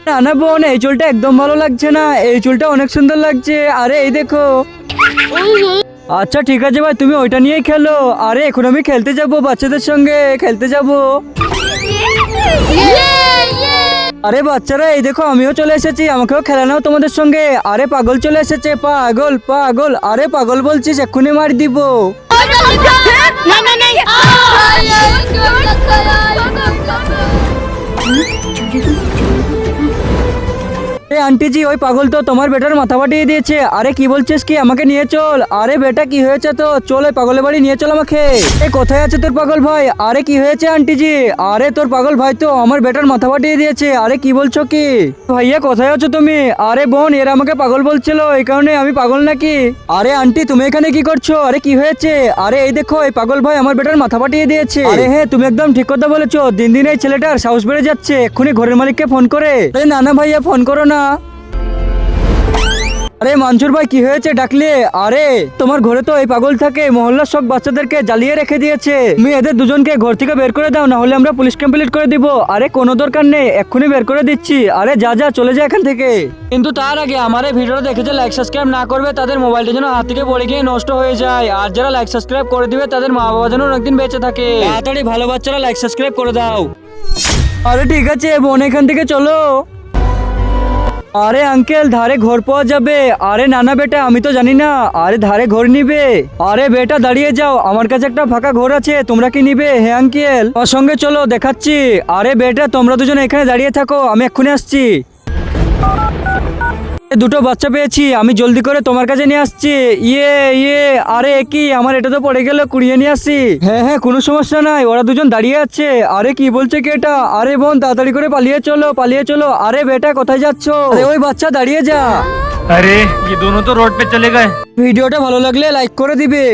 না না বোন, এই চুলটা একদম ভালো লাগছে না, এই চুলটা অনেক সুন্দর লাগছে। আরে এই দেখো। আচ্ছা ঠিক আছে ভাই, তুমি ওইটা নিয়েই খেলো। আরে এখন আমি খেলতে যাব, বাচ্চাদের সঙ্গে খেলতে যাব। আরে বাচ্চারা এই দেখো, আমিও চলে এসেছি, আমাকেও খেলা নাও তোমাদের সঙ্গে। আরে পাগল চলে এসেছে, পাগল পাগল। আরে পাগল বলছিস, এক্ষুনি মার দিব। আন্টি জি, ওই পাগল তো তোমার বেটার মাথা ফাটিয়ে দিয়েছে। আরে কি বলছিস কি, আমাকে নিয়ে চল। আরে বেটা কি হয়েছে তো, চল ওই পাগলের বাড়ি নিয়ে চল আমাকে। এ কোথায় আছে তোর পাগল ভাই? আরে কি হয়েছে আন্টি জি? আরে তোর পাগল ভাই তো আমার বেটার মাথা ফাটিয়ে দিয়েছে। আরে কি বলছো কি ভাইয়া, কোথায় আছো তুমি? আরে বোন, এরা আমাকে পাগল বলছিল, এই কারণে আমি পাগল নাকি? আরে আন্টি তুমি এখানে কি করছো? আরে কি হয়েছে? আরে এই দেখো, এই পাগল ভাই আমার বেটার মাথা ফাটিয়ে দিয়েছে। আরে হ্যাঁ, তুমি একদম ঠিক কথা বলেছো, দিন দিন এই ছেলেটার সাহস বেড়ে যাচ্ছে। এক্ষুনি ঘরের মালিককে ফোন করে। না না ভাইয়া, ফোন করো না। আরে মনসুর ভাই কি হয়েছে ডাকলে? আরে তোমার ঘরে তো এই পাগল থাকে, মহল্লার সব বাচ্চাদেরকে জ্বালিয়ে রেখে দিয়েছে। তুমি এদের দুজনকে ঘর থেকে বের করে দাও, না হলে আমরা পুলিশ কমপ্লিট করে দিব। আরে কোনো দরকার নেই, এক্ষুনি বের করে দিচ্ছি। আরে যা যা, চলে যা এখান থেকে। কিন্তু তার আগে আমার এই ভিডিওটা দেখে যে লাইক সাবস্ক্রাইব না করবে, তাদের মোবাইলটা যেন হাত থেকে পড়ে গিয়ে নষ্ট হয়ে যায়। আর যারা লাইক সাবস্ক্রাইব করে দিবে, তাদের মা বাবা যেন অনেকদিন বেঁচে থাকে। তাড়াতাড়ি ভালো বাচ্চারা লাইক সাবস্ক্রাইব করে দাও। আরে ঠিক আছে বোন, এখান থেকে চলো। আরে আঙ্কেল, ধারে ঘর পাওয়া যাবে? আরে নানা বেটা, আমি তো জানি না। আরে ধারে ঘর নিবে? আরে বেটা দাঁড়িয়ে যাও, আমার কাছে একটা ফাঁকা ঘর আছে, তোমরা কি নিবে? হ্যাঁ আঙ্কেল, ওর সঙ্গে চলো, দেখাচ্ছি। আরে বেটা তোমরা দুজন এখানে দাঁড়িয়ে থাকো, আমি এক্ষুনি আসছি। দুটো বাচ্চা পেয়েছি, আমি জলদি করে তোমার কাছে নিয়ে আসছি। ইয়ে ইয়ে, আরে কি আমার এটা তো পড়ে গেল, কুড়িয়ে নিয়ে আসছি। হ্যাঁ হ্যাঁ, কোনো সমস্যা নাই, ওরা দুজন দাঁড়িয়ে আছে। আরে কি বলছে কি এটা? আরে বোন তাড়াতাড়ি করে পালিয়ে চলো, পালিয়ে চলো। আরে বেটা কোথায় যাচ্ছো? আরে ওই বাচ্চা দাঁড়িয়ে যা। अरे ये दोनों तो रोड पे चले गए। ভিডিওটা ভালো লাগলে লাইক করে দিবে।